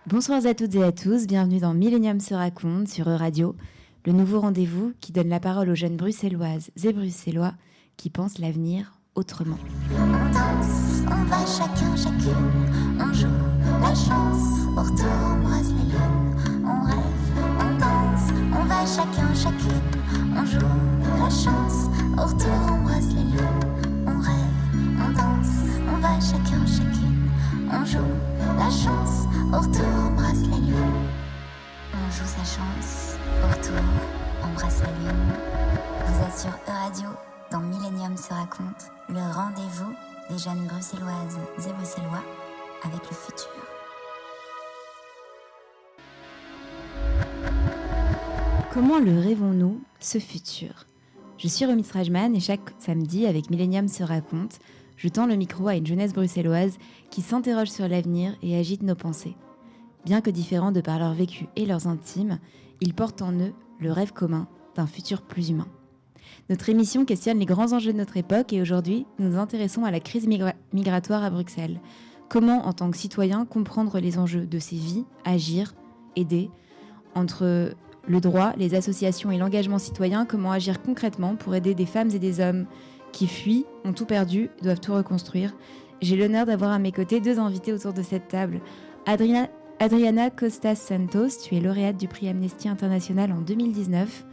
Bonsoir à toutes et à tous, bienvenue dans Millennium se raconte sur Euradio, le nouveau rendez-vous qui donne la parole aux jeunes bruxelloises et bruxellois qui pensent l'avenir autrement. On danse, on va chacun, chacune, on joue la chance, au retour on embrasse les lunes, on rêve, on danse, on va chacun, chacune, on joue la chance, au retour on embrasse les lunes, on rêve, on danse, on va chacun, chacune, on joue la chance, au retour on embrasse les lunes, on joue sa chance, au retour on embrasse la lune. Vous êtes sur Euradio. Dans Millennium se raconte, le rendez-vous des jeunes bruxelloises et bruxellois avec le futur. Comment le rêvons-nous, ce futur ? Je suis Romy Strajman et chaque samedi, avec Millennium se raconte, je tends le micro à une jeunesse bruxelloise qui s'interroge sur l'avenir et agite nos pensées. Bien que différents de par leur vécu et leurs intimes, ils portent en eux le rêve commun d'un futur plus humain. Notre émission questionne les grands enjeux de notre époque et aujourd'hui, nous nous intéressons à la crise migratoire à Bruxelles. Comment, en tant que citoyen, comprendre les enjeux de ces vies, agir, aider, entre le droit, les associations et l'engagement citoyen, comment agir concrètement pour aider des femmes et des hommes qui fuient, ont tout perdu, doivent tout reconstruire. J'ai l'honneur d'avoir à mes côtés deux invités autour de cette table. Adriana Costas Santos, tu es lauréate du prix Amnesty International en 2019.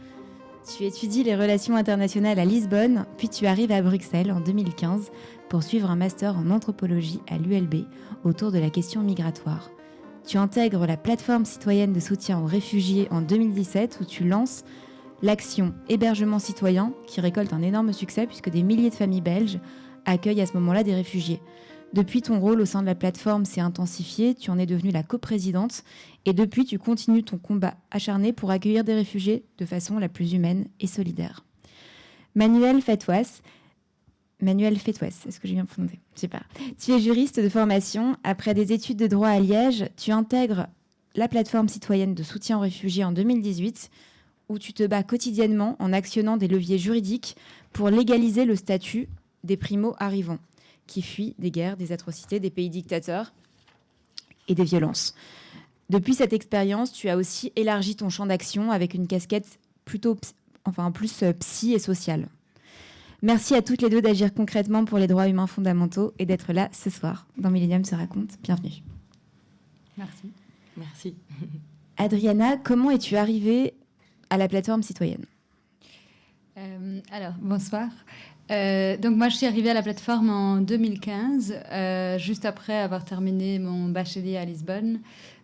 Tu étudies les relations internationales à Lisbonne, puis tu arrives à Bruxelles en 2015 pour suivre un master en anthropologie à l'ULB autour de la question migratoire. Tu intègres la plateforme citoyenne de soutien aux réfugiés en 2017 où tu lances l'action Hébergement citoyen qui récolte un énorme succès puisque des milliers de familles belges accueillent à ce moment-là des réfugiés. Depuis, ton rôle au sein de la plateforme s'est intensifié, tu en es devenue la coprésidente et depuis, tu continues ton combat acharné pour accueillir des réfugiés de façon la plus humaine et solidaire. Manuel Fetouas, est-ce que j'ai bien prononcé ? Super. Tu es juriste de formation. Après des études de droit à Liège, tu intègres la plateforme citoyenne de soutien aux réfugiés en 2018 où tu te bats quotidiennement en actionnant des leviers juridiques pour légaliser le statut des primo-arrivants qui fuient des guerres, des atrocités, des pays dictateurs et des violences. Depuis cette expérience, tu as aussi élargi ton champ d'action avec une casquette plus psy et sociale. Merci à toutes les deux d'agir concrètement pour les droits humains fondamentaux et d'être là ce soir dans Millennium se raconte. Bienvenue. Merci. Adriana, comment es-tu arrivée à la plateforme citoyenne ? Alors, bonsoir. Donc moi, je suis arrivée à la plateforme en 2015, juste après avoir terminé mon bachelier à Lisbonne.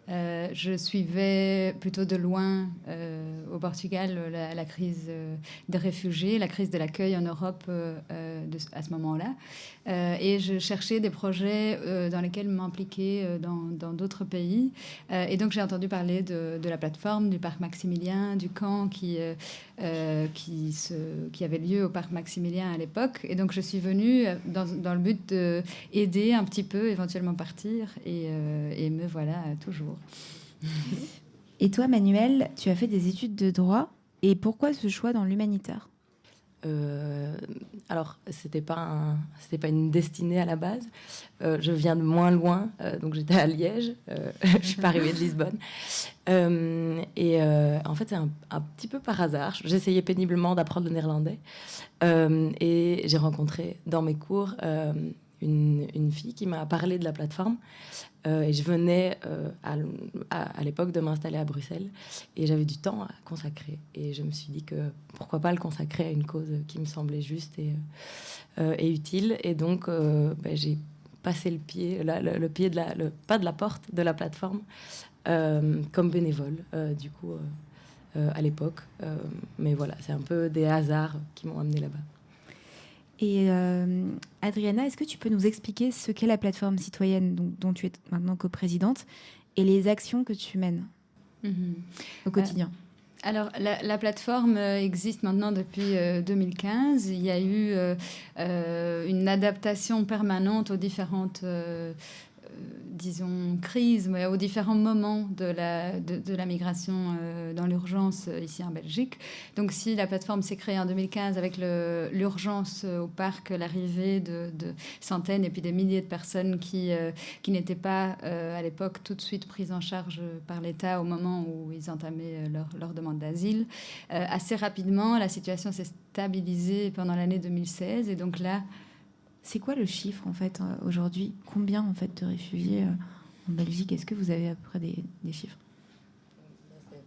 Je suivais plutôt de loin au Portugal la crise des réfugiés, la crise de l'accueil en Europe à ce moment-là. Et je cherchais des projets dans lesquels m'impliquer dans d'autres pays. Et donc j'ai entendu parler de la plateforme, du parc Maximilien, du camp qui avait lieu au parc Maximilien à l'époque. Et donc je suis venue dans le but d'aider un petit peu, éventuellement partir. Et me voilà toujours. Et toi, Manuel, tu as fait des études de droit. Et pourquoi ce choix dans l'humanitaire ? Alors, c'était pas une destinée à la base. Je viens de moins loin, donc j'étais à Liège. Je suis pas arrivée de Lisbonne. En fait, c'est un petit peu par hasard. J'essayais péniblement d'apprendre le néerlandais. Et j'ai rencontré dans mes cours une fille qui m'a parlé de la plateforme. Et je venais à l'époque de m'installer à Bruxelles et j'avais du temps à consacrer. Et je me suis dit que pourquoi pas le consacrer à une cause qui me semblait juste et utile. Et donc, j'ai passé le pas de la porte de la plateforme comme bénévole, à l'époque. Mais voilà, c'est un peu des hasards qui m'ont amenée là-bas. Et Adriana, est-ce que tu peux nous expliquer ce qu'est la plateforme citoyenne dont tu es maintenant coprésidente et les actions que tu mènes au quotidien ? Alors, la plateforme existe maintenant depuis 2015. Il y a eu une adaptation permanente aux différentes disons, crise, mais aux différents moments de la migration dans l'urgence ici en Belgique. Donc, si la plateforme s'est créée en 2015 avec l'urgence au parc, l'arrivée de centaines et puis des milliers de personnes qui n'étaient pas, à l'époque, tout de suite prises en charge par l'État au moment où ils entamaient leur demande d'asile, assez rapidement, la situation s'est stabilisée pendant l'année 2016. Et donc là, c'est quoi le chiffre, en fait, aujourd'hui? Combien, en fait, de réfugiés en Belgique? Est-ce que vous avez à peu près des chiffres?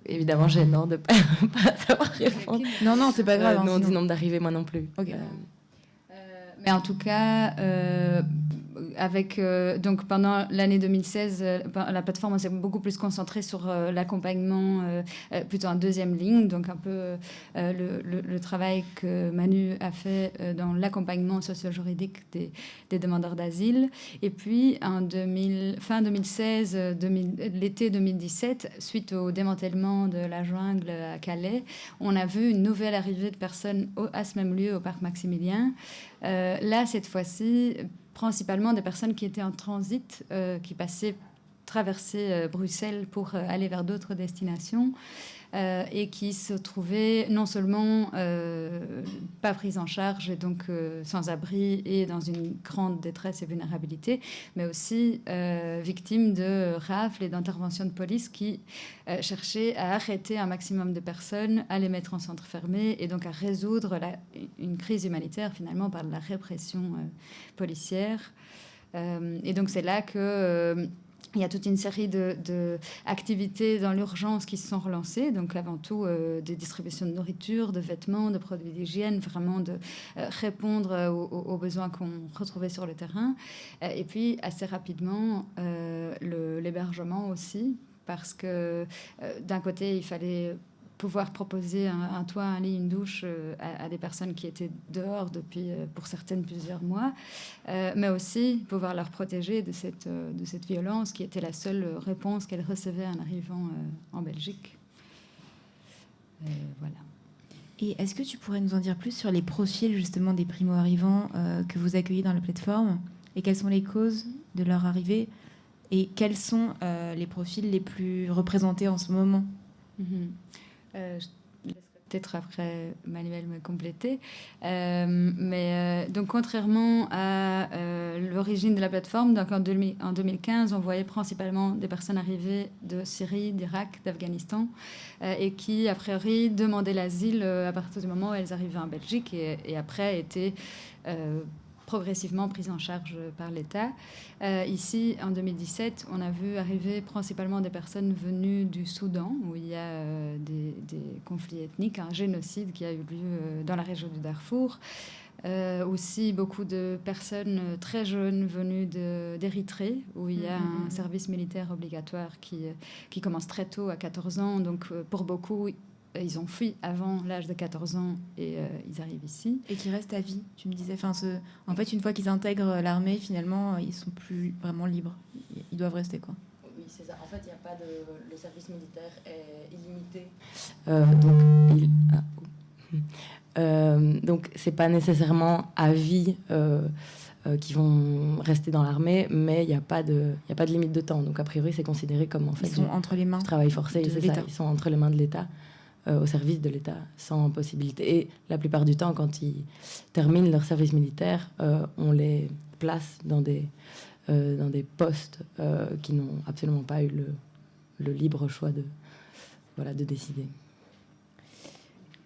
Évidemment, gênant de ne pas savoir répondre. Non, c'est pas grave. Nous, on dit nombre d'arrivées, moi non plus. Okay. Mais en tout cas, donc pendant l'année 2016, la plateforme s'est beaucoup plus concentrée sur l'accompagnement, plutôt en deuxième ligne, donc un peu le travail que Manu a fait dans l'accompagnement socio-juridique des demandeurs d'asile. Et puis, fin 2016, l'été 2017, suite au démantèlement de la jungle à Calais, on a vu une nouvelle arrivée de personnes à ce même lieu, au parc Maximilien. Là, cette fois-ci, principalement des personnes qui étaient en transit, qui traversaient Bruxelles pour aller vers d'autres destinations et qui se trouvaient non seulement pas prises en charge et donc sans abri et dans une grande détresse et vulnérabilité, mais aussi victimes de rafles et d'interventions de police qui cherchaient à arrêter un maximum de personnes, à les mettre en centre fermé et donc à résoudre une crise humanitaire finalement par la répression policière. Et donc c'est là que... il y a toute une série d'activités dans l'urgence qui se sont relancées. Donc, avant tout, des distributions de nourriture, de vêtements, de produits d'hygiène, vraiment de répondre aux besoins qu'on retrouvait sur le terrain. Et puis, assez rapidement, l'hébergement aussi, parce que d'un côté, il fallait pouvoir proposer un toit, un lit, une douche à des personnes qui étaient dehors depuis, pour certaines, plusieurs mois, mais aussi pouvoir leur protéger de cette violence qui était la seule réponse qu'elles recevaient en arrivant en Belgique. Voilà. Et est-ce que tu pourrais nous en dire plus sur les profils justement des primo-arrivants que vous accueillez dans la plateforme et quelles sont les causes de leur arrivée et quels sont les profils les plus représentés en ce moment? Je laisserai peut-être après Manuel me compléter. Donc, contrairement à l'origine de la plateforme, donc en 2015, on voyait principalement des personnes arrivées de Syrie, d'Irak, d'Afghanistan, et qui, a priori, demandaient l'asile à partir du moment où elles arrivaient en Belgique et après étaient... progressivement prise en charge par l'État. Ici, en 2017, on a vu arriver principalement des personnes venues du Soudan, où il y a des conflits ethniques, un génocide qui a eu lieu dans la région du Darfour. Aussi beaucoup de personnes très jeunes venues d'Érythrée, où il y a un service militaire obligatoire qui commence très tôt, à 14 ans. Donc, pour beaucoup... ils ont fui avant l'âge de 14 ans et ils arrivent ici. Et qui restent à vie, tu me disais. En fait, une fois qu'ils intègrent l'armée, finalement, ils sont plus vraiment libres. Ils doivent rester, quoi. Oui, c'est ça. En fait, il n'y a pas de... Le service militaire est illimité. Donc, c'est pas nécessairement à vie qui vont rester dans l'armée, mais il n'y a pas de limite de temps. Donc, a priori, c'est considéré comme, en fait... Ils sont entre les mains du travail forcé, de c'est l'État. ça. Ils sont entre les mains de l'État. Au service de l'État, sans possibilité. Et la plupart du temps, quand ils terminent leur service militaire, on les place dans des postes qui n'ont absolument pas eu le libre choix de décider.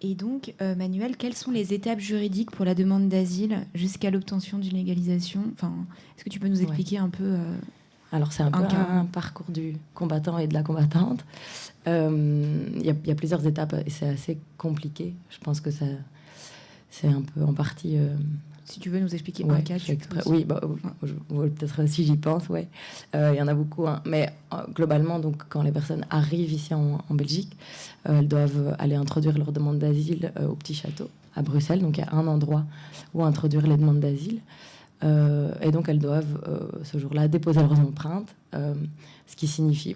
Et donc, Manuel, quelles sont les étapes juridiques pour la demande d'asile jusqu'à l'obtention d'une légalisation? Est-ce que tu peux nous expliquer un peu Alors, c'est un peu un parcours du combattant et de la combattante. Il y a plusieurs étapes et c'est assez compliqué. Je pense que c'est un peu en partie... Si tu veux nous expliquer un cas. Oui, peut-être si j'y pense, ouais. Il y en a beaucoup. Hein. Mais globalement, donc, quand les personnes arrivent ici en Belgique, elles doivent aller introduire leur demande d'asile au Petit Château, à Bruxelles. Donc, il y a un endroit où introduire les demandes d'asile. Et donc, elles doivent, ce jour-là, déposer leurs empreintes. Ce qui signifie,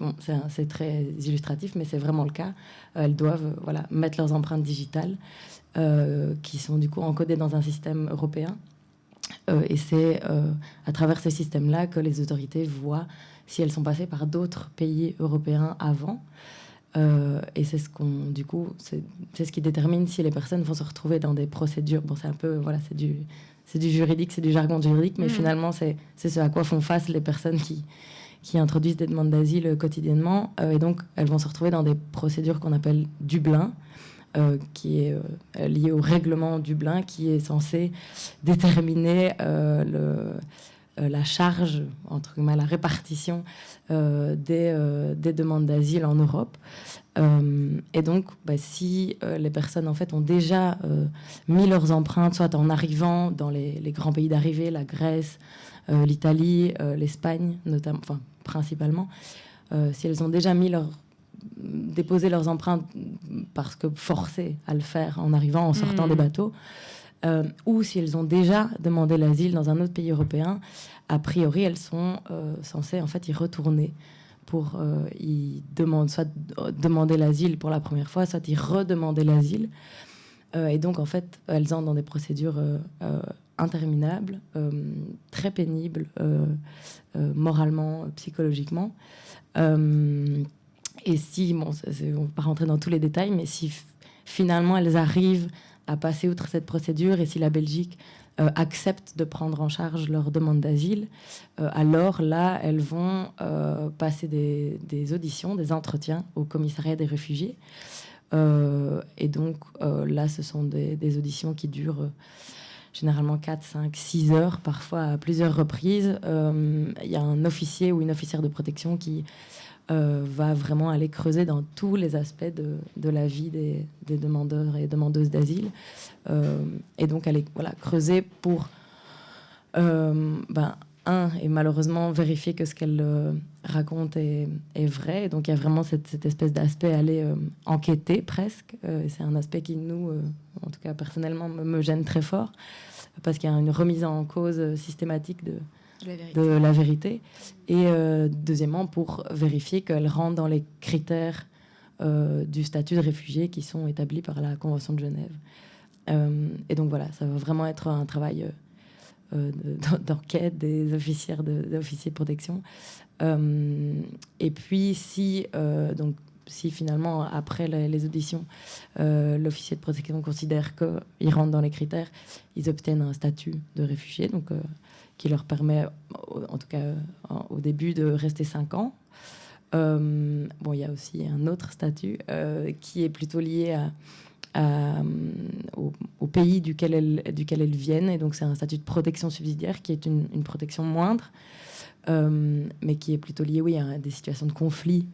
c'est très illustratif, mais c'est vraiment le cas. Elles doivent mettre leurs empreintes digitales qui sont du coup encodées dans un système européen Et c'est à travers ce système-là que les autorités voient si elles sont passées par d'autres pays européens avant. Et c'est c'est ce qui détermine si les personnes vont se retrouver dans des procédures. Bon, c'est un peu, voilà, c'est du juridique, c'est du jargon juridique, mais finalement, c'est ce à quoi font face les personnes qui introduisent des demandes d'asile quotidiennement. Et donc, elles vont se retrouver dans des procédures qu'on appelle Dublin, qui est lié au règlement Dublin, qui est censé déterminer la charge, entre guillemets, la répartition des demandes d'asile en Europe. Et donc, si les personnes en fait ont déjà mis leurs empreintes, soit en arrivant dans les grands pays d'arrivée, la Grèce, l'Italie, l'Espagne, notamment, enfin principalement, si elles ont déjà déposé leurs empreintes parce que forcées à le faire en arrivant, en sortant des bateaux, ou si elles ont déjà demandé l'asile dans un autre pays européen, a priori, elles sont censées en fait y retourner pour soit demander l'asile pour la première fois, soit y redemander l'asile. Et donc, en fait, elles entrent dans des procédures interminables, très pénibles, moralement, psychologiquement. Et si, on ne va pas rentrer dans tous les détails, mais si finalement elles arrivent à passer outre cette procédure et si la Belgique accepte de prendre en charge leur demande d'asile, alors là, elles vont passer des auditions, des entretiens au commissariat des réfugiés. Et donc là, ce sont des auditions qui durent généralement 4, 5, 6 heures, parfois à plusieurs reprises. Il y a un officier ou une officière de protection qui va vraiment aller creuser dans tous les aspects de la vie des demandeurs et demandeuses d'asile. Et donc aller creuser pour, et malheureusement vérifier que ce qu'elle raconte est vrai. Et donc il y a vraiment cette espèce d'aspect aller enquêter presque. Et c'est un aspect qui nous, en tout cas personnellement, me gêne très fort, parce qu'il y a une remise en cause systématique de la vérité. Et deuxièmement, pour vérifier qu'elle rentre dans les critères du statut de réfugié qui sont établis par la Convention de Genève. Et donc voilà, ça va vraiment être un travail d'enquête des officiers de protection. Et puis si finalement, après les auditions, l'officier de protection considère qu'ils rentrent dans les critères, ils obtiennent un statut de réfugié, donc qui leur permet, en tout cas au début, de rester 5 ans. Il y a aussi un autre statut qui est plutôt lié au pays duquel elles viennent. Et donc, c'est un statut de protection subsidiaire qui est une protection moindre, mais qui est plutôt lié, à des situations de conflit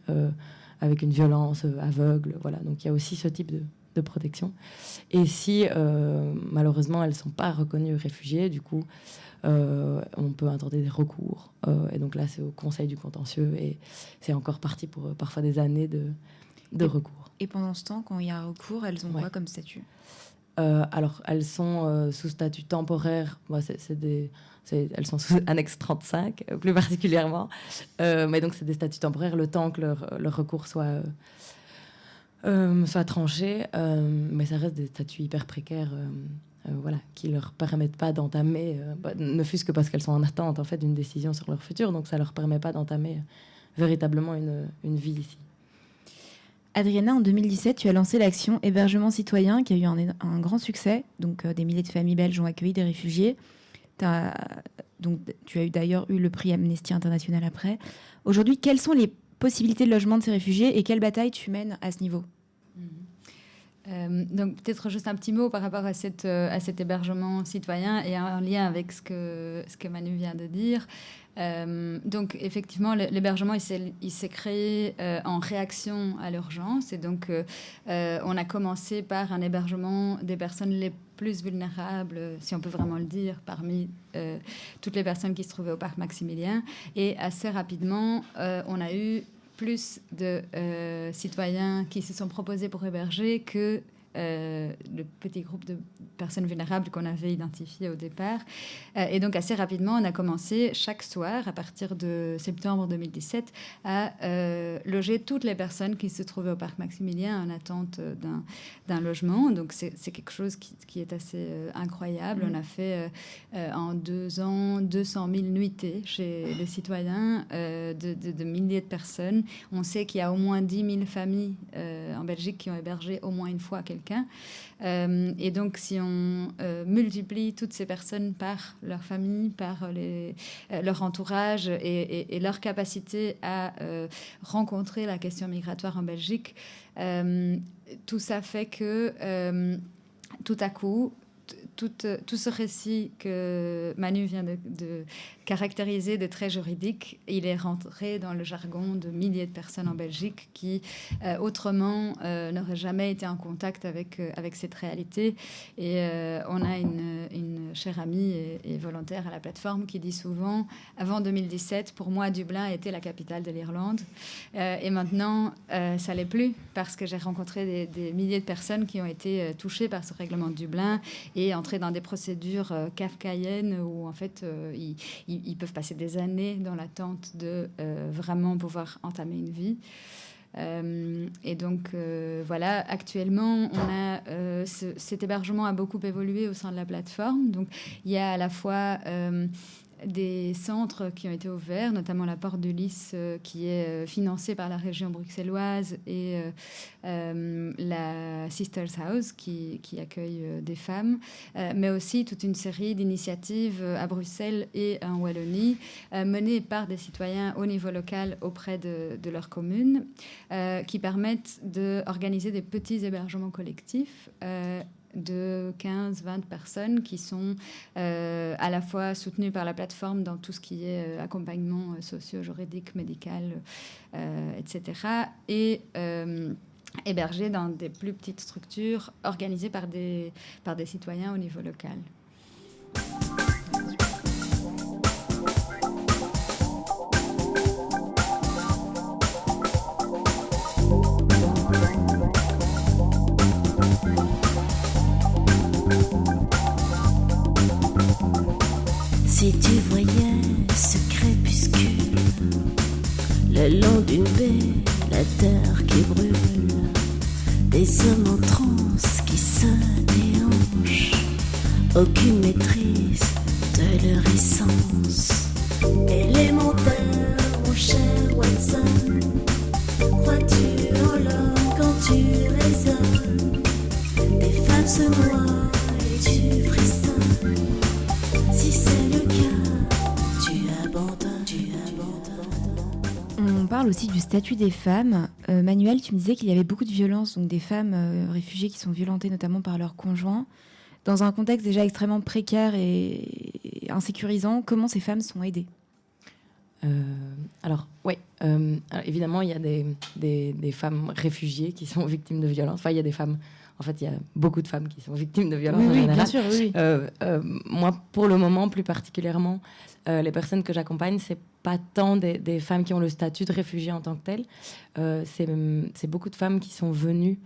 avec une violence aveugle. Voilà. Donc, il y a aussi ce type de protection. Et si, malheureusement, elles ne sont pas reconnues réfugiées, du coup, on peut intenter des recours. Et donc là, c'est au Conseil du contentieux. Et c'est encore parti pour parfois des années de recours. Et pendant ce temps, quand il y a un recours, elles ont quoi comme statut ? Alors, elles sont sous statut temporaire. Elles sont sous annexe 35, plus particulièrement. Mais donc, c'est des statuts temporaires le temps que leur recours soit tranché. Mais ça reste des statuts hyper précaires, qui leur permettent pas d'entamer, ne fût-ce que parce qu'elles sont en attente en fait d'une décision sur leur futur. Donc, ça leur permet pas d'entamer véritablement une vie ici. Adriana, en 2017, tu as lancé l'action Hébergement citoyen, qui a eu un grand succès. Donc, des milliers de familles belges ont accueilli des réfugiés. Tu as d'ailleurs eu le prix Amnesty International après. Aujourd'hui, quelles sont les possibilités de logement de ces réfugiés et quelle bataille tu mènes à ce niveau ? Donc peut-être juste un petit mot par rapport à cet hébergement citoyen et en lien avec ce que Manu vient de dire. Donc effectivement, l'hébergement il s'est créé en réaction à l'urgence et donc on a commencé par un hébergement des personnes les plus vulnérables, si on peut vraiment le dire, parmi toutes les personnes qui se trouvaient au parc Maximilien. Et assez rapidement, on a eu plus de citoyens qui se sont proposés pour héberger que le petit groupe de personnes vulnérables qu'on avait identifié au départ. Et donc, assez rapidement, on a commencé chaque soir, à partir de septembre 2017, à loger toutes les personnes qui se trouvaient au parc Maximilien en attente d'un logement. Donc, c'est quelque chose qui est assez incroyable. On a fait en 2 ans 200 000 nuitées chez les citoyens, de milliers de personnes. On sait qu'il y a au moins 10 000 familles en Belgique qui ont hébergé au moins une fois quelqu'un. Et donc, si on multiplie toutes ces personnes par leur famille, par leur entourage et leur capacité à rencontrer la question migratoire en Belgique, tout ça fait que tout à coup, tout ce récit que Manu vient de caractériser de très juridique, il est rentré dans le jargon de milliers de personnes en Belgique qui, autrement, n'auraient jamais été en contact avec cette réalité. Et on a une chère amie et volontaire à la plateforme qui dit souvent, avant 2017, pour moi, Dublin était la capitale de l'Irlande. Et maintenant, ça l'est plus, parce que j'ai rencontré des milliers de personnes qui ont été touchées par ce règlement de Dublin et entrées dans des procédures kafkaïennes où, en fait, ils peuvent passer des années dans l'attente de vraiment pouvoir entamer une vie. Et donc, voilà, actuellement, cet hébergement a beaucoup évolué au sein de la plateforme. Donc, il y a à la fois des centres qui ont été ouverts, notamment la Porte du Lys, qui est financée par la région bruxelloise, et la Sisters House, qui accueille des femmes, mais aussi toute une série d'initiatives à Bruxelles et en Wallonie, menées par des citoyens au niveau local auprès de leur commune, qui permettent d'organiser des petits hébergements collectifs de 15-20 personnes qui sont à la fois soutenues par la plateforme dans tout ce qui est accompagnement socio-juridique, médical, etc. et hébergées dans des plus petites structures organisées par des citoyens au niveau local. Si tu voyais ce crépuscule, le long d'une baie, la terre qui brûle, des hommes en transe qui se déhanchent, aucune maîtrise de leur essence. Élémentaire, mon cher Watson, crois-tu en l'homme quand tu raisonnes? Des femmes se noient et tu frissonnes. Si c'est le cas, tu abandonnes. On parle aussi du statut des femmes. Manuel, tu me disais qu'il y avait beaucoup de violences, donc des femmes réfugiées qui sont violentées notamment par leurs conjoints. Dans un contexte déjà extrêmement précaire et insécurisant, comment ces femmes sont aidées ? Alors, évidemment, il y a des femmes réfugiées qui sont victimes de violences. Enfin, il y a des femmes... En fait, il y a beaucoup de femmes qui sont victimes de violences en général. Bien sûr, oui. Moi, pour le moment, plus particulièrement, les personnes que j'accompagne, c'est pas tant des femmes qui ont le statut de réfugiées en tant que telles. C'est beaucoup de femmes qui sont venues,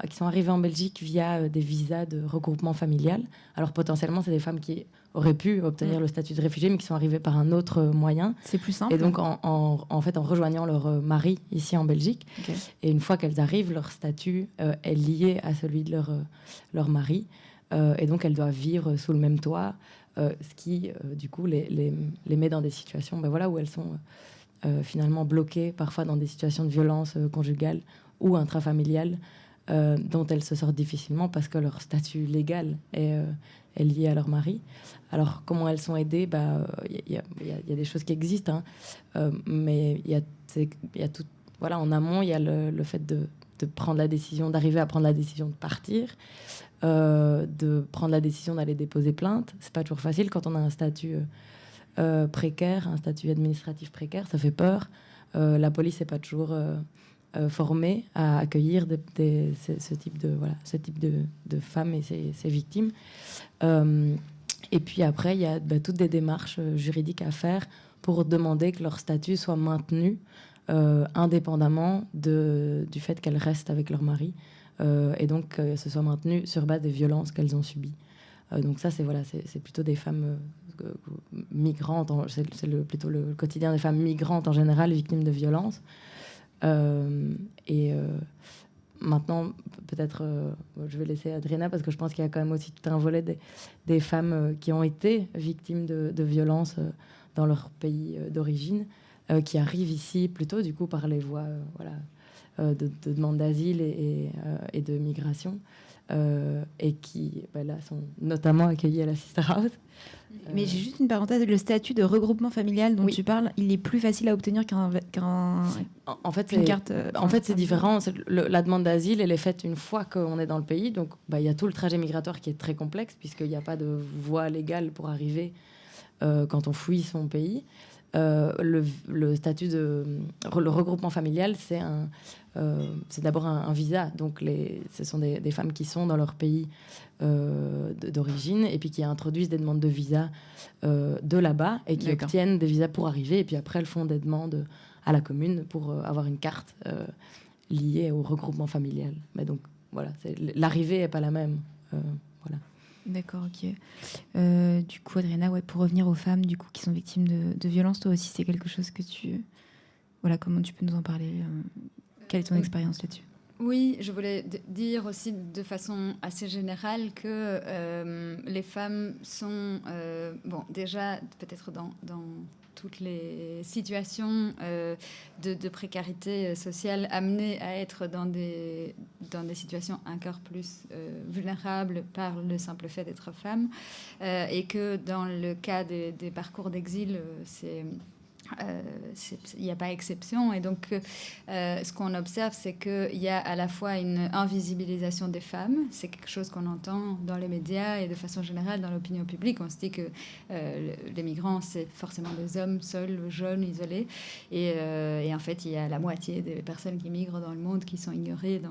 qui sont arrivées en Belgique via des visas de regroupement familial. Alors potentiellement, c'est des femmes qui auraient pu obtenir le statut de réfugié, mais qui sont arrivées par un autre moyen. C'est plus simple. Et donc, en fait, en rejoignant leur mari ici en Belgique. Okay. Et une fois qu'elles arrivent, leur statut est lié à celui de leur mari. Et donc, elles doivent vivre sous le même toit, ce qui, du coup, les met dans des situations où elles sont finalement bloquées, parfois dans des situations de violence conjugale ou intrafamiliale, dont elles se sortent difficilement parce que leur statut légal est lié à leur mari. Alors, comment elles sont aidées ? Y a des choses qui existent, mais il y a tout. Voilà, en amont, il y a le fait de prendre la décision, d'arriver à prendre la décision de partir, de prendre la décision d'aller déposer plainte. C'est pas toujours facile quand on a un statut précaire, un statut administratif précaire, ça fait peur. La police n'est pas toujours formée à accueillir ce type de femmes et ces victimes. Et puis après, il y a toutes des démarches juridiques à faire pour demander que leur statut soit maintenu indépendamment du fait qu'elles restent avec leur mari et donc se soient maintenues sur base des violences qu'elles ont subies. Donc ça, c'est plutôt des femmes migrantes, plutôt le quotidien des femmes migrantes en général, victimes de violences. Maintenant, peut-être, je vais laisser Adriana, parce que je pense qu'il y a quand même aussi tout un volet des femmes qui ont été victimes de violences dans leur pays d'origine, qui arrivent ici plutôt, du coup, par les voies de demande d'asile et de migration, et qui, là, sont notamment accueillies à la Sister House. Mais j'ai juste une parenthèse, le statut de regroupement familial dont Oui. tu parles, il est plus facile à obtenir qu'une carte. C'est différent. La demande d'asile, elle est faite une fois qu'on est dans le pays. Donc, il y a tout le trajet migratoire qui est très complexe, puisqu'il n'y a pas de voie légale pour arriver quand on fuit son pays. Le statut le regroupement familial, c'est d'abord un visa. Donc, ce sont des femmes qui sont dans leur pays d'origine et puis qui introduisent des demandes de visa de là-bas et qui obtiennent des visas pour arriver. Et puis après, elles font des demandes à la commune pour avoir une carte liée au regroupement familial. Mais donc, voilà, l'arrivée n'est pas la même. Voilà. D'accord, ok. Du coup, Adriana, pour revenir aux femmes du coup, qui sont victimes de violences, toi aussi, c'est quelque chose que tu... Voilà, comment tu peux nous en parler Quelle est ton expérience là-dessus? Oui, je voulais dire aussi de façon assez générale que les femmes sont, déjà peut-être dans toutes les situations de précarité sociale, amenées à être dans des situations encore plus vulnérables par le simple fait d'être femme, et que dans le cas des parcours d'exil, il n'y a pas exception. Et donc, ce qu'on observe, c'est qu'il y a à la fois une invisibilisation des femmes. C'est quelque chose qu'on entend dans les médias et de façon générale dans l'opinion publique. On se dit que les migrants, c'est forcément des hommes seuls, jeunes, isolés. Et en fait, il y a la moitié des personnes qui migrent dans le monde qui sont ignorées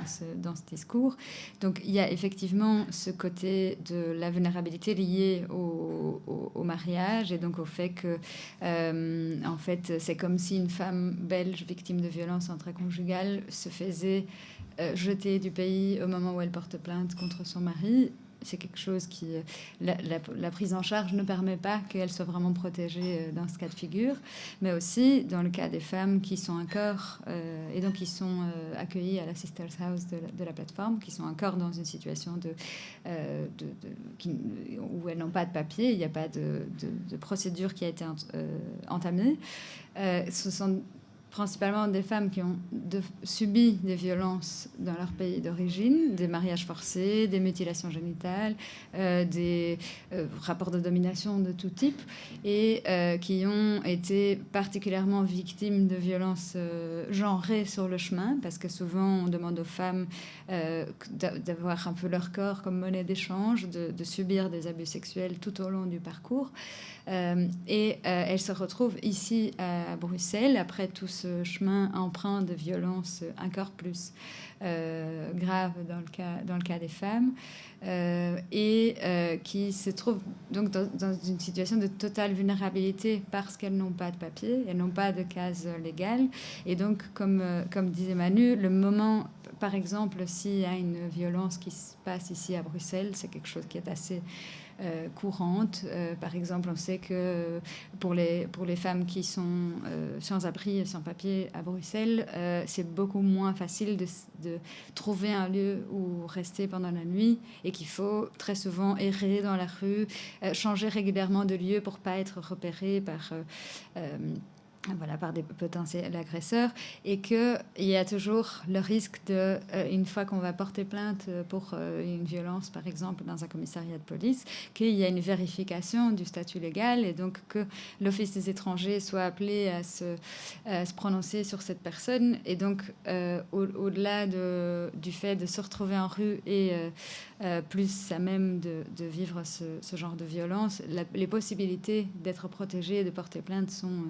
dans ce discours. Donc, il y a effectivement ce côté de la vulnérabilité liée au mariage et donc au fait que, en fait, c'est comme si une femme belge victime de violences intraconjugales se faisait jeter du pays au moment où elle porte plainte contre son mari. C'est quelque chose qui... La prise en charge ne permet pas qu'elle soit vraiment protégée dans ce cas de figure, mais aussi dans le cas des femmes qui sont encore... et donc qui sont accueillies à la Sisters House de la plateforme, qui sont encore dans une situation où elles n'ont pas de papier, il n'y a pas de procédure qui a été entamée. Ce sont principalement des femmes qui ont subi des violences dans leur pays d'origine, des mariages forcés, des mutilations génitales, des rapports de domination de tout type, et qui ont été particulièrement victimes de violences genrées sur le chemin, parce que souvent on demande aux femmes d'avoir un peu leur corps comme monnaie d'échange, de subir des abus sexuels tout au long du parcours. Et elles se retrouvent ici à Bruxelles après tout ce chemin empreint de violences encore plus graves dans le cas des femmes, et qui se trouvent donc dans une situation de totale vulnérabilité parce qu'elles n'ont pas de papier, elles n'ont pas de case légale. Et donc, comme disait Manu, le moment, par exemple, s'il y a une violence qui se passe ici à Bruxelles, c'est quelque chose qui est assez courante. Par exemple, on sait que pour les femmes qui sont sans abri et sans papier à Bruxelles, c'est beaucoup moins facile de trouver un lieu où rester pendant la nuit, et qu'il faut très souvent errer dans la rue, changer régulièrement de lieu pour pas être repéré par des potentiels agresseurs, et qu'il y a toujours le risque de, une fois qu'on va porter plainte pour une violence, par exemple, dans un commissariat de police, qu'il y a une vérification du statut légal, et donc que l'Office des étrangers soit appelé à se prononcer sur cette personne. Et donc, au-delà du fait de se retrouver en rue et plus à même de vivre ce genre de violence, les possibilités d'être protégé et de porter plainte sont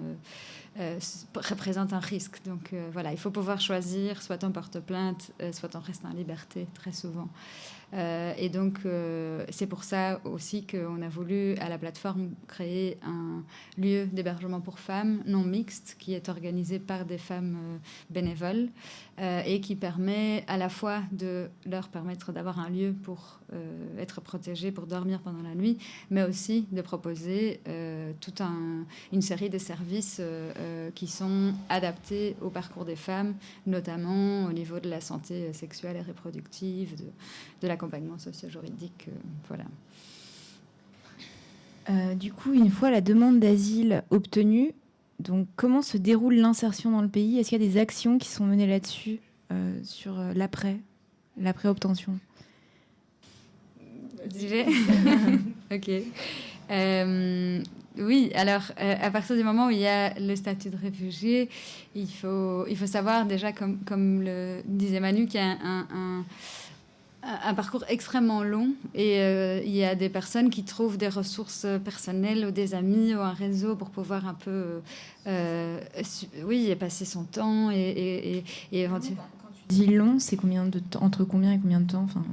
représente un risque. Donc voilà, il faut pouvoir choisir, soit on porte plainte, soit on reste en liberté, très souvent. Et donc, c'est pour ça aussi qu'on a voulu, à la plateforme, créer un lieu d'hébergement pour femmes non mixte qui est organisé par des femmes bénévoles et qui permet à la fois de leur permettre d'avoir un lieu pour être protégées, pour dormir pendant la nuit, mais aussi de proposer toute une série de services qui sont adaptés au parcours des femmes, notamment au niveau de la santé sexuelle et reproductive, de l'accompagnement socio-juridique, voilà. Du coup, une fois la demande d'asile obtenue, donc comment se déroule l'insertion dans le pays? Est-ce qu'il y a des actions qui sont menées là-dessus, sur l'après-obtention? Ok. Oui, alors à partir du moment où il y a le statut de réfugié, il faut savoir déjà, comme le disait Manu, qu'il y a un parcours extrêmement long et il y a des personnes qui trouvent des ressources personnelles ou des amis ou un réseau pour pouvoir un peu passer son temps et éventuellement. Quand tu dis long, c'est combien de temps, entre combien et combien de temps, enfin,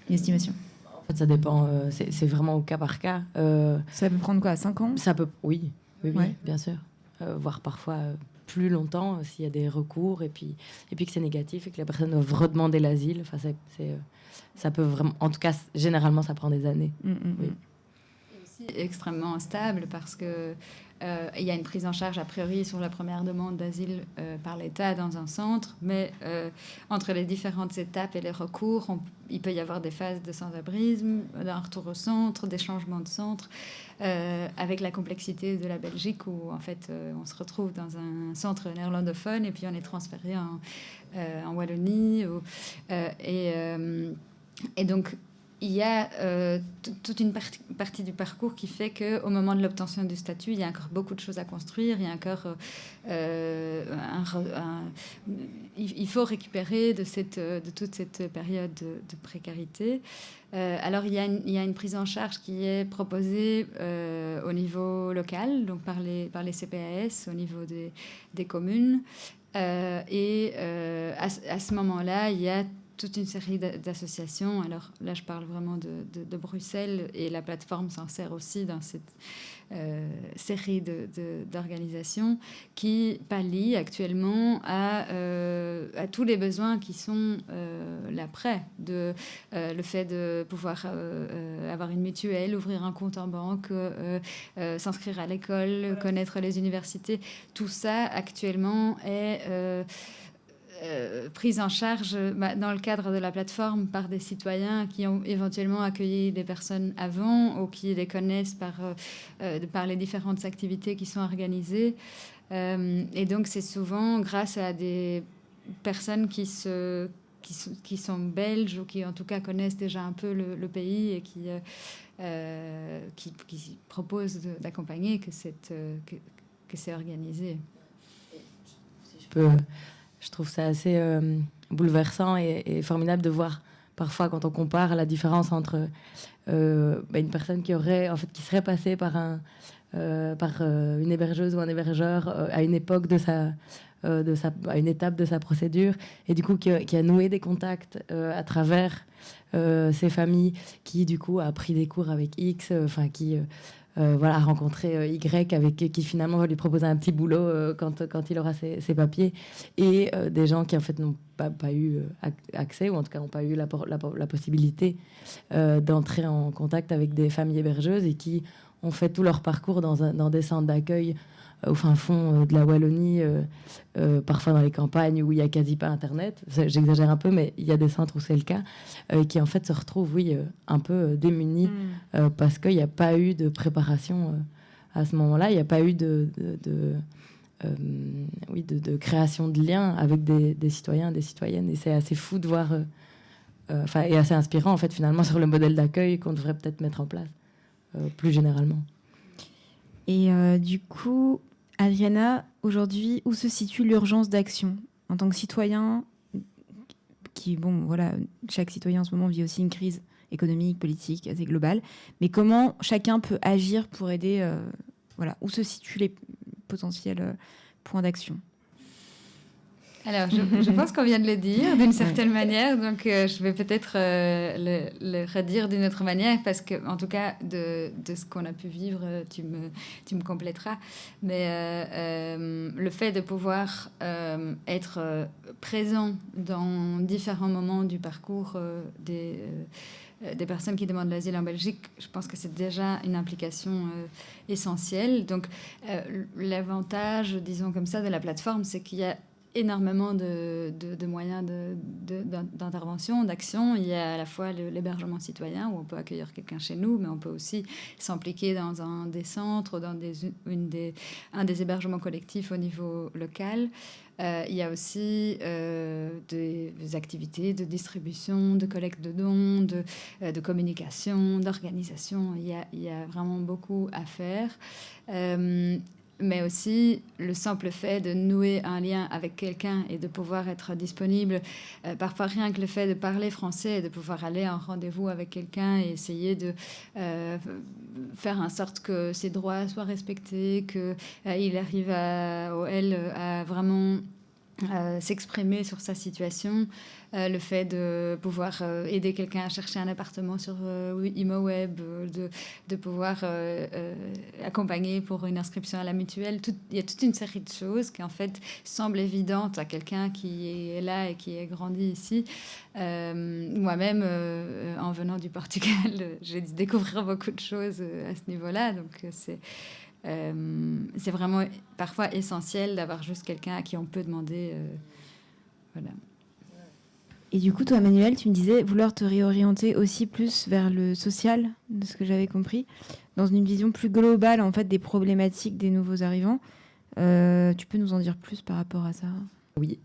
une estimation? En fait, ça dépend, c'est vraiment au cas par cas. Ça peut prendre quoi, 5 ans? Ça peut, oui, Ouais. bien sûr. Voire parfois plus longtemps s'il y a des recours et puis que c'est négatif et que la personne doit redemander l'asile. Enfin, ça peut vraiment, en tout cas, généralement, ça prend des années. Oui. Et aussi extrêmement instable parce que il y a une prise en charge a priori sur la première demande d'asile par l'État dans un centre, mais entre les différentes étapes et les recours, il peut y avoir des phases de sans-abrisme, d'un retour au centre, des changements de centre, avec la complexité de la Belgique où en fait on se retrouve dans un centre néerlandophone et puis on est transféré en Wallonie et donc il y a toute une partie du parcours qui fait qu'au moment de l'obtention du statut, il y a encore beaucoup de choses à construire. Il y a encore il faut récupérer de toute cette période de précarité. Alors, il y a une prise en charge qui est proposée au niveau local, donc par les CPAS, au niveau des communes. À ce moment-là, il y a toute une série d'associations. Alors là, je parle vraiment de Bruxelles et la plateforme s'en sert aussi dans cette série d'organisations qui pallient actuellement à tous les besoins qui sont l'après, le fait de pouvoir avoir une mutuelle, ouvrir un compte en banque, s'inscrire à l'école, connaître les universités. Tout ça actuellement est prise en charge dans le cadre de la plateforme par des citoyens qui ont éventuellement accueilli des personnes avant ou qui les connaissent par les différentes activités qui sont organisées. Et donc, c'est souvent grâce à des personnes qui sont belges ou qui, en tout cas, connaissent déjà un peu le pays et qui proposent d'accompagner que c'est organisé. Si je peux... Je trouve ça assez bouleversant et formidable de voir parfois quand on compare la différence entre une personne qui serait passée par une hébergeuse ou un hébergeur à une époque à une étape de sa procédure et du coup qui a noué des contacts à travers ces familles, qui du coup a pris des cours avec X, a rencontré Y qui finalement va lui proposer un petit boulot quand il aura ses papiers, et des gens qui en fait n'ont pas eu accès, ou en tout cas n'ont pas eu la possibilité d'entrer en contact avec des familles hébergeuses et qui ont fait tout leur parcours dans des centres d'accueil au fin fond de la Wallonie, parfois dans les campagnes où il n'y a quasi pas Internet. J'exagère un peu, mais il y a des centres où c'est le cas, qui en fait se retrouvent un peu démunis parce qu'il n'y a pas eu de préparation à ce moment-là. Il n'y a pas eu de création de liens avec des citoyens, des citoyennes. Et c'est assez fou de voir, et assez inspirant en fait finalement sur le modèle d'accueil qu'on devrait peut-être mettre en place plus généralement. Et du coup, Adriana, aujourd'hui, où se situe l'urgence d'action en tant que citoyen chaque citoyen en ce moment vit aussi une crise économique, politique assez globale, mais comment chacun peut agir pour aider, où se situent les potentielles point d'action? Alors, je pense qu'on vient de le dire d'une certaine manière, donc je vais peut-être le redire d'une autre manière, parce que, en tout cas, de ce qu'on a pu vivre, tu me compléteras. Mais le fait de pouvoir être présent dans différents moments du parcours des personnes qui demandent l'asile en Belgique, je pense que c'est déjà une implication essentielle. Donc, l'avantage, disons comme ça, de la plateforme, c'est qu'il y a énormément de moyens d'intervention, d'action. Il y a à la fois l'hébergement citoyen, où on peut accueillir quelqu'un chez nous, mais on peut aussi s'impliquer dans un des centres, dans un des hébergements collectifs au niveau local. Il y a aussi des activités de distribution, de collecte de dons, de communication, d'organisation. Il y a vraiment beaucoup à faire. Mais aussi le simple fait de nouer un lien avec quelqu'un et de pouvoir être disponible. Parfois, rien que le fait de parler français et de pouvoir aller en rendez-vous avec quelqu'un et essayer de faire en sorte que ses droits soient respectés, qu'il arrive ou elle à vraiment s'exprimer sur sa situation, le fait de pouvoir aider quelqu'un à chercher un appartement sur ImoWeb, de pouvoir accompagner pour une inscription à la mutuelle. Il y a toute une série de choses qui en fait semblent évidentes à quelqu'un qui est là et qui a grandi ici. Moi-même, en venant du Portugal, j'ai dû découvrir beaucoup de choses à ce niveau-là, donc c'est vraiment parfois essentiel d'avoir juste quelqu'un à qui on peut demander. Voilà. Et du coup, toi, Manuel, tu me disais vouloir te réorienter aussi plus vers le social, de ce que j'avais compris, dans une vision plus globale en fait des problématiques des nouveaux arrivants. Tu peux nous en dire plus par rapport à ça? Oui,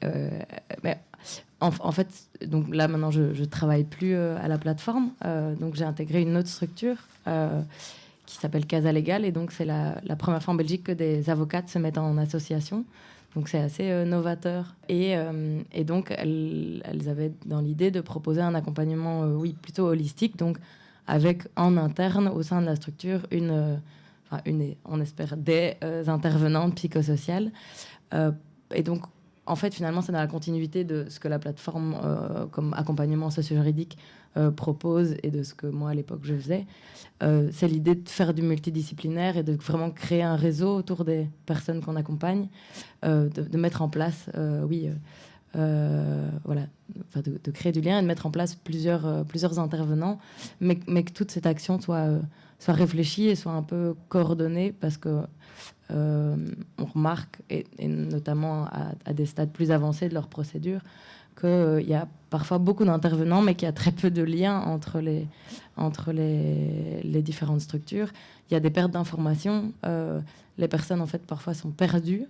mais en fait, donc là maintenant, je travaille plus à la plateforme, donc j'ai intégré une autre structure qui s'appelle Casa Legal, et donc c'est la première fois en Belgique que des avocates se mettent en association. Donc c'est assez novateur. Et donc elles avaient dans l'idée de proposer un accompagnement, plutôt holistique, donc avec en interne au sein de la structure on espère des intervenantes psychosociales. Et donc en fait finalement c'est dans la continuité de ce que la plateforme comme accompagnement socio-juridique propose et de ce que moi à l'époque je faisais. C'est l'idée de faire du multidisciplinaire et de vraiment créer un réseau autour des personnes qu'on accompagne, de mettre en place, de créer du lien et de mettre en place plusieurs intervenants, mais que toute cette action soit réfléchie et soit un peu coordonnée, parce que on remarque, et notamment à des stades plus avancés de leur procédure, qu'il y a parfois beaucoup d'intervenants, mais qu'il y a très peu de liens entre les différentes structures. Il y a des pertes d'informations. Les personnes, en fait, parfois sont perdues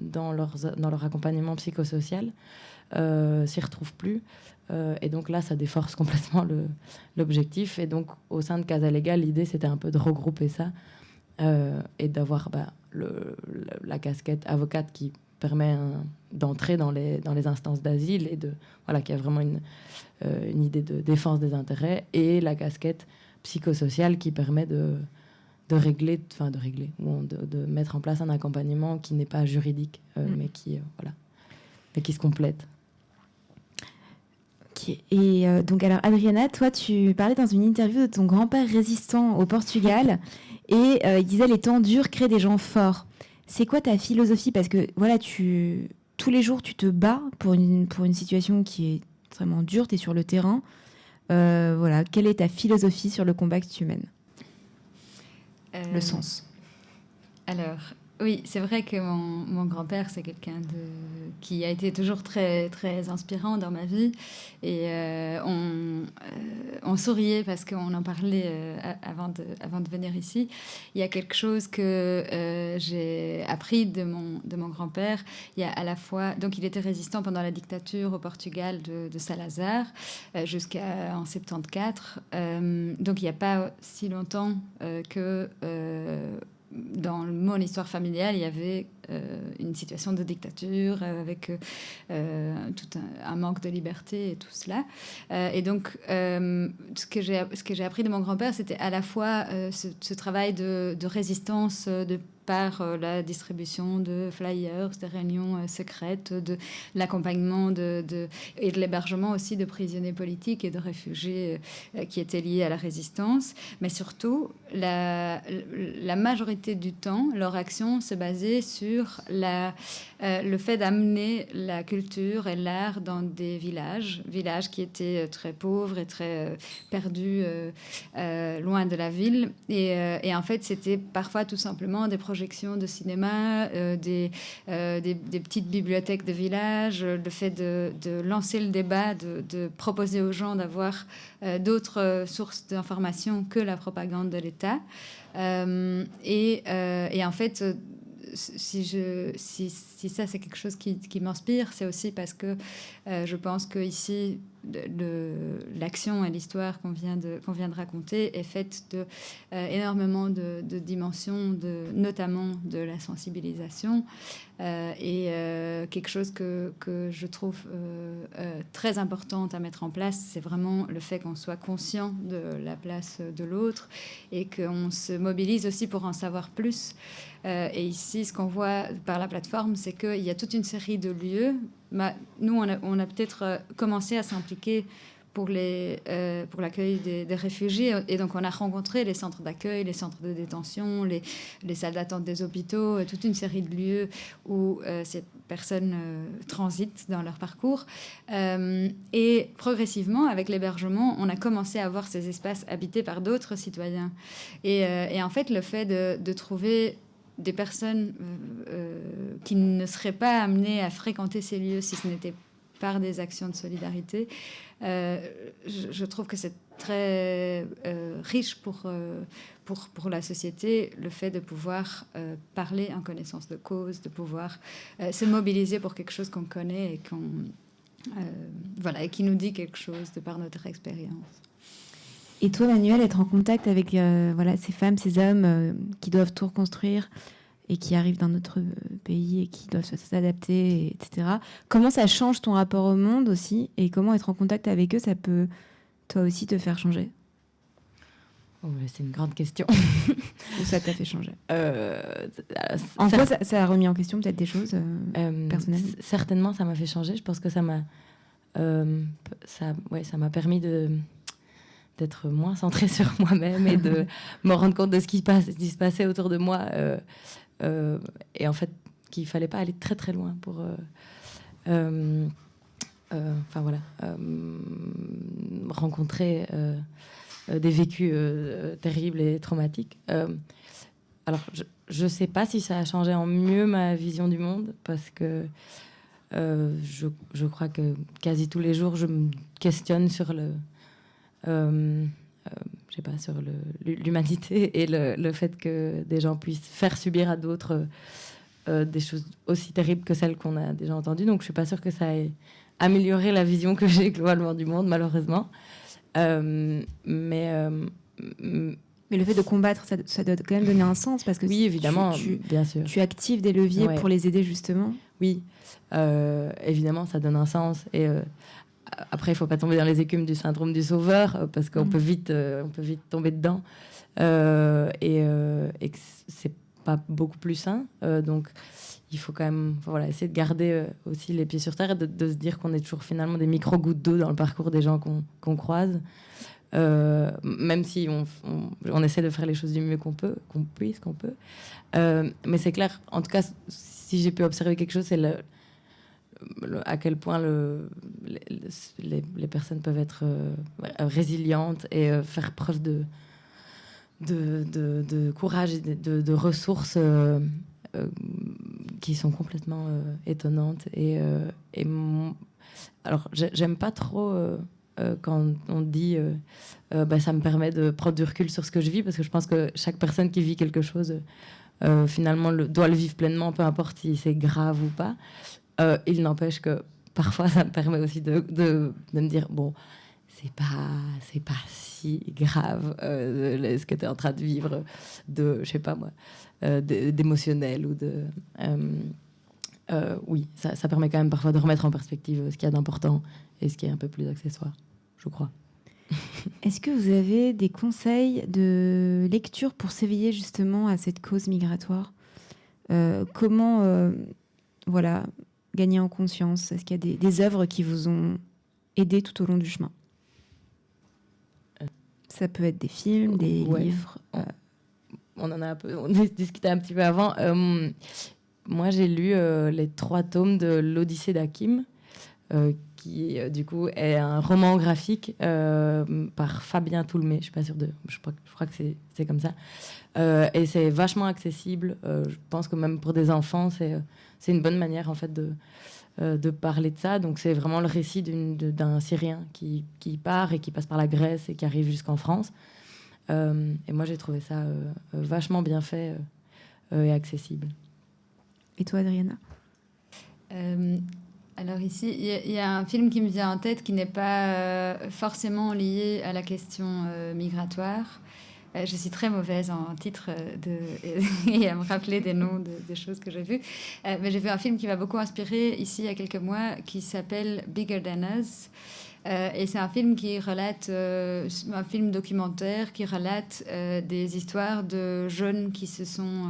dans leur accompagnement psychosocial, s'y retrouvent plus. Et donc là, ça déforce complètement l'objectif. Et donc, au sein de Casa Legal, l'idée, c'était un peu de regrouper ça et d'avoir la casquette avocate qui permet d'entrer dans les instances d'asile et qui a vraiment une idée de défense des intérêts, et la casquette psychosociale qui permet de mettre en place un accompagnement qui n'est pas juridique, mais qui se complète. Okay. Et donc alors Adriana, toi tu parlais dans une interview de ton grand-père résistant au Portugal et il disait les temps durs créent des gens forts. C'est quoi ta philosophie? Parce que voilà, tous les jours tu te bats pour une situation qui est extrêmement dure, tu es sur le terrain. Quelle est ta philosophie sur le combat que tu mènes? Le sens. Alors, oui, c'est vrai que mon grand-père, c'est quelqu'un qui a été toujours très, très inspirant dans ma vie. Et on souriait parce qu'on en parlait avant de venir ici. Il y a quelque chose que j'ai appris de mon grand-père. Il y a à la fois... Donc, il était résistant pendant la dictature au Portugal de Salazar jusqu'en 74. Donc, il n'y a pas si longtemps que... dans mon histoire familiale, il y avait une situation de dictature avec tout un manque de liberté et tout cela. Et donc, ce que j'ai appris de mon grand-père, c'était à la fois ce travail de résistance, de par la distribution de flyers, des réunions secrètes, de l'accompagnement et de l'hébergement aussi de prisonniers politiques et de réfugiés qui étaient liés à la résistance. Mais surtout, la majorité du temps, leur action se basait sur le fait d'amener la culture et l'art dans des villages qui étaient très pauvres et très perdus, loin de la ville. Et en fait, c'était parfois tout simplement des projections de cinéma, des petites bibliothèques de village, le fait de lancer le débat, de proposer aux gens d'avoir d'autres sources d'information que la propagande de l'État. Et en fait, si ça c'est quelque chose qui m'inspire, c'est aussi parce que je pense que ici l'action et l'histoire qu'on vient de raconter est faite de énormément de dimensions, notamment de la sensibilisation, et quelque chose que je trouve très importante à mettre en place, c'est vraiment le fait qu'on soit conscient de la place de l'autre et qu'on se mobilise aussi pour en savoir plus. Et ici, ce qu'on voit par la plateforme, c'est qu'il y a toute une série de lieux. Nous, on a peut-être commencé à s'impliquer pour l'accueil des réfugiés. Et donc, on a rencontré les centres d'accueil, les centres de détention, les salles d'attente des hôpitaux, toute une série de lieux où ces personnes transitent dans leur parcours. Et progressivement, avec l'hébergement, on a commencé à voir ces espaces habités par d'autres citoyens. Et en fait, le fait de trouver des personnes qui ne seraient pas amenées à fréquenter ces lieux si ce n'était par des actions de solidarité, je trouve que c'est très riche pour la société, le fait de pouvoir parler en connaissance de cause, de pouvoir se mobiliser pour quelque chose qu'on connaît et qui nous dit quelque chose de par notre expérience. Et toi, Manuel, être en contact avec ces femmes, ces hommes qui doivent tout reconstruire et qui arrivent d'un autre pays et qui doivent s'adapter, etc. Comment ça change ton rapport au monde aussi, et comment être en contact avec eux, ça peut toi aussi te faire changer? C'est une grande question. Ou ça t'a fait changer? En quoi ça a remis en question peut-être des choses personnelles? Certainement, ça m'a fait changer. Je pense que ça m'a permis d'être moins centrée sur moi-même et de me rendre compte de ce qui se passait autour de moi. Et en fait, qu'il ne fallait pas aller très très loin pour rencontrer des vécus terribles et traumatiques. Alors, je ne sais pas si ça a changé en mieux ma vision du monde, parce que je crois que quasi tous les jours, je me questionne sur sur l'humanité et le fait que des gens puissent faire subir à d'autres des choses aussi terribles que celles qu'on a déjà entendues. Donc, je suis pas sûre que ça ait amélioré la vision que j'ai globalement du monde, malheureusement. Mais le fait de combattre, ça doit quand même donner un sens, parce que oui, évidemment, bien sûr. Tu actives des leviers pour les aider, justement. Oui, évidemment, ça donne un sens. Et après, il ne faut pas tomber dans les écumes du syndrome du sauveur, parce qu'on peut vite tomber dedans. Et que c'est pas beaucoup plus sain. Donc, il faut quand même essayer de garder aussi les pieds sur terre et de se dire qu'on est toujours finalement des micro-gouttes d'eau dans le parcours des gens qu'on croise. Même si on essaie de faire les choses du mieux qu'on peut. Mais c'est clair, en tout cas, si j'ai pu observer quelque chose, c'est à quel point les personnes peuvent être résilientes et faire preuve de courage et de ressources qui sont complètement étonnantes. Alors, j'aime pas trop quand on dit ça me permet de prendre du recul sur ce que je vis, parce que je pense que chaque personne qui vit quelque chose finalement doit le vivre pleinement, peu importe si c'est grave ou pas. Il n'empêche que parfois ça me permet aussi de me dire bon, c'est pas si grave ce que tu es en train de vivre d'émotionnel ou de oui, ça permet quand même parfois de remettre en perspective ce qu'il y a d'important et ce qui est un peu plus accessoire, je crois. Est-ce que vous avez des conseils de lecture pour s'éveiller justement à cette cause migratoire? Comment voilà, gagner en conscience? Est-ce qu'il y a des œuvres qui vous ont aidé tout au long du chemin? Ça peut être des films, des livres. On en a on discuté un petit peu avant. Moi, j'ai lu les 3 tomes de l'Odyssée d'Hakim, qui du coup est un roman graphique par Fabien Toulmé. Je suis pas sûre je crois que c'est comme ça. Et c'est vachement accessible. Je pense que même pour des enfants, c'est une bonne manière en fait de parler de ça. Donc c'est vraiment le récit d'un Syrien qui part et qui passe par la Grèce et qui arrive jusqu'en France. Et moi, j'ai trouvé ça vachement bien fait et accessible. Et toi, Adriana? Alors ici, il y a un film qui me vient en tête qui n'est pas forcément lié à la question migratoire. Je suis très mauvaise en titre et à me rappeler des noms des choses que j'ai vues. Mais j'ai vu un film qui m'a beaucoup inspiré ici il y a quelques mois qui s'appelle Bigger Than Us. Et c'est un film qui relate, un film documentaire qui relate des histoires de jeunes qui se sont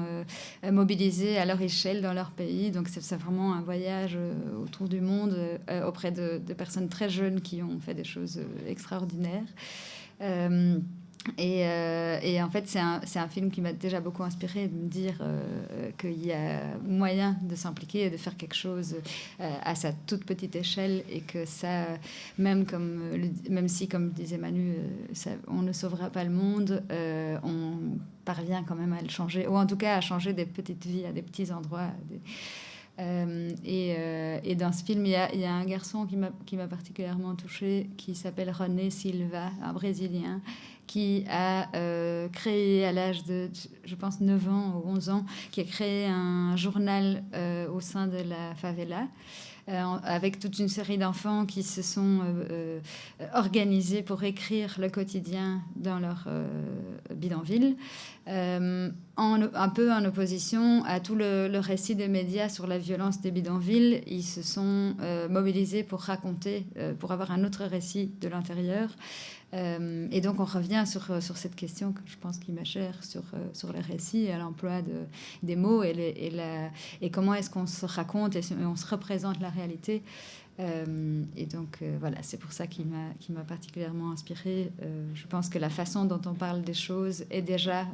mobilisés à leur échelle dans leur pays. Donc c'est vraiment un voyage autour du monde auprès de personnes très jeunes qui ont fait des choses extraordinaires. Et en fait, c'est un film qui m'a déjà beaucoup inspiré de me dire qu'il y a moyen de s'impliquer et de faire quelque chose à sa toute petite échelle et que ça, même si, comme disait Manu, on ne sauvera pas le monde, on parvient quand même à le changer, ou en tout cas à changer des petites vies à des petits endroits. Et dans ce film, il y a un garçon qui m'a particulièrement touchée, qui s'appelle René Silva, un Brésilien, qui a créé à l'âge de, je pense, 9 ans ou 11 ans, qui a créé un journal au sein de la favela, avec toute une série d'enfants qui se sont organisés pour écrire le quotidien dans leur bidonville, un peu en opposition à tout le récit des médias sur la violence des bidonvilles. Ils se sont mobilisés pour raconter, pour avoir un autre récit de l'intérieur. Et donc on revient sur cette question que je pense qui m'est chère, sur le récit et à l'emploi des mots et comment est-ce qu'on se raconte et on se représente la réalité. Et donc voilà, c'est pour ça qui m'a particulièrement inspirée. Je pense que la façon dont on parle des choses est déjà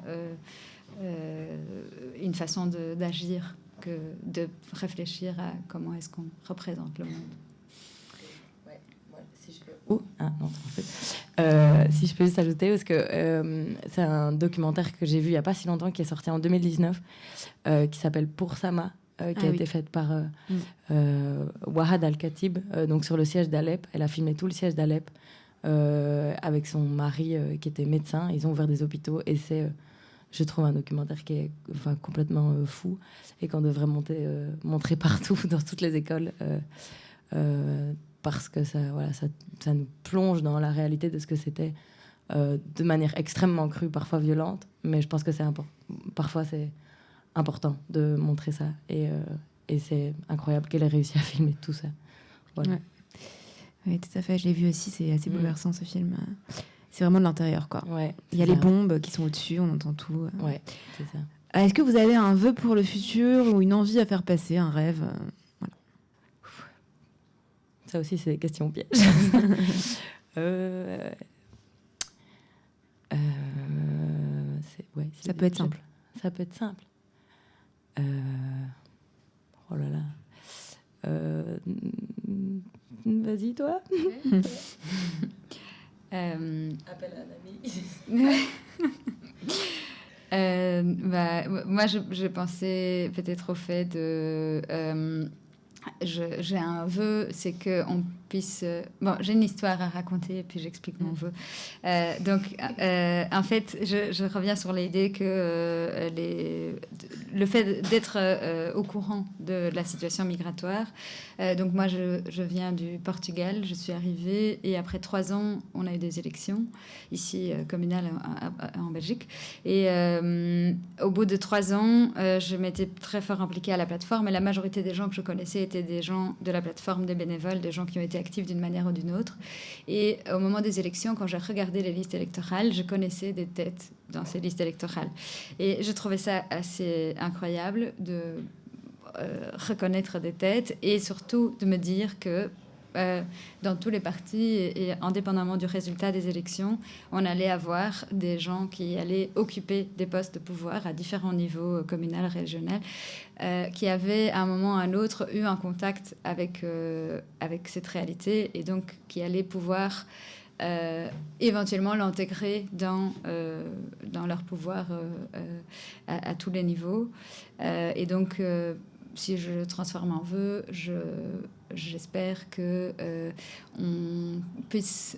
une façon d'agir, que de réfléchir à comment est-ce qu'on représente le monde. Si je peux juste ajouter, parce que c'est un documentaire que j'ai vu il n'y a pas si longtemps, qui est sorti en 2019, qui s'appelle Pour Sama, qui a été faite par Wahad Al-Khatib, donc sur le siège d'Alep. Elle a filmé tout le siège d'Alep avec son mari qui était médecin. Ils ont ouvert des hôpitaux et c'est, je trouve, un documentaire qui est complètement fou et qu'on devrait montrer partout, dans toutes les écoles. Parce que ça nous plonge dans la réalité de ce que c'était de manière extrêmement crue, parfois violente, mais je pense que parfois c'est important de montrer ça et c'est incroyable qu'elle ait réussi à filmer tout ça. Voilà. Ouais. Oui, tout à fait, je l'ai vu aussi, c'est assez bouleversant ce film. C'est vraiment de l'intérieur, quoi. Ouais, il y a les bombes qui sont au-dessus, on entend tout. Ouais, c'est ça. Est-ce que vous avez un vœu pour le futur ou une envie à faire passer, un rêve? Ça aussi, c'est des questions pièges. Ça peut être simple. Ça peut être simple. Oh là là. Vas-y, toi. Appelle un ami. Moi, je pensais peut-être au fait de... j'ai un vœu, c'est qu'on puisse... j'ai une histoire à raconter et puis j'explique mon vœu. En fait, je reviens sur l'idée que le fait d'être au courant de la situation migratoire. Donc moi, je viens du Portugal, je suis arrivée et après 3 ans, on a eu des élections ici communales en Belgique. Et au bout de 3 ans, je m'étais très fort impliquée à la plateforme et la majorité des gens que je connaissais étaient des gens de la plateforme, des bénévoles, des gens qui ont été été active d'une manière ou d'une autre. Et au moment des élections, quand j'ai regardé les listes électorales, je connaissais des têtes dans ces listes électorales. Et je trouvais ça assez incroyable de reconnaître des têtes et surtout de me dire que dans tous les partis et indépendamment du résultat des élections, on allait avoir des gens qui allaient occuper des postes de pouvoir à différents niveaux, communal, régional, qui avaient à un moment ou à un autre eu un contact avec cette réalité et donc qui allaient pouvoir éventuellement l'intégrer dans leur pouvoir à tous les niveaux. Et donc, si je le transforme en vœu, j'espère que on puisse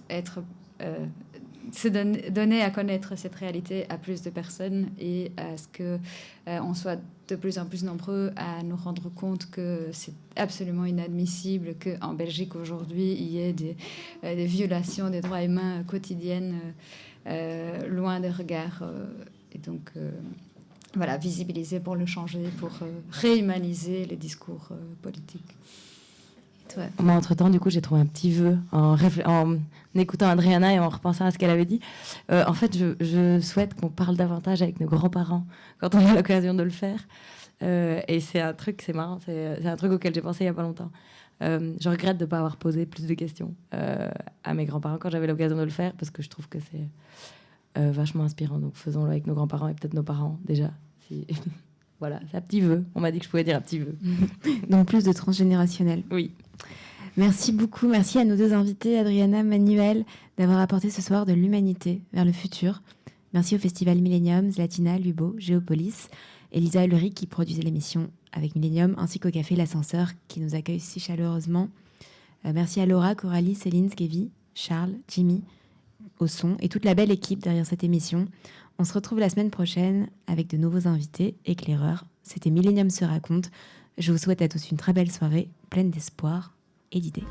se donner à connaître cette réalité à plus de personnes et à ce que on soit de plus en plus nombreux à nous rendre compte que c'est absolument inadmissible qu'en Belgique aujourd'hui il y ait des violations des droits humains quotidiennes loin des regards et donc voilà, visibiliser pour le changer, pour réhumaniser les discours politiques. Et toi ? Moi, entre-temps, du coup, j'ai trouvé un petit vœu en écoutant Adriana et en repensant à ce qu'elle avait dit. En fait, je souhaite qu'on parle davantage avec nos grands-parents quand on a l'occasion de le faire. Et c'est un truc, c'est marrant, c'est un truc auquel j'ai pensé il n'y a pas longtemps. Je regrette de ne pas avoir posé plus de questions à mes grands-parents quand j'avais l'occasion de le faire, parce que je trouve que c'est vachement inspirant. Donc faisons-le avec nos grands-parents et peut-être nos parents déjà. Voilà, c'est un petit vœu. On m'a dit que je pouvais dire un petit vœu. Donc plus de transgénérationnel. Oui. Merci beaucoup. Merci à nos deux invités, Adriana, Manuel, d'avoir apporté ce soir de l'humanité vers le futur. Merci au Festival Millennium, Zlatina, Lubo, Géopolis, Elisa Ulrich qui produisait l'émission avec Millennium, ainsi qu'au Café L'Ascenseur qui nous accueille si chaleureusement. Merci à Laura, Coralie, Céline, Skevi, Charles, Jimmy, au son et toute la belle équipe derrière cette émission. On se retrouve la semaine prochaine avec de nouveaux invités, éclaireurs. C'était Millennium se raconte. Je vous souhaite à tous une très belle soirée, pleine d'espoir et d'idées.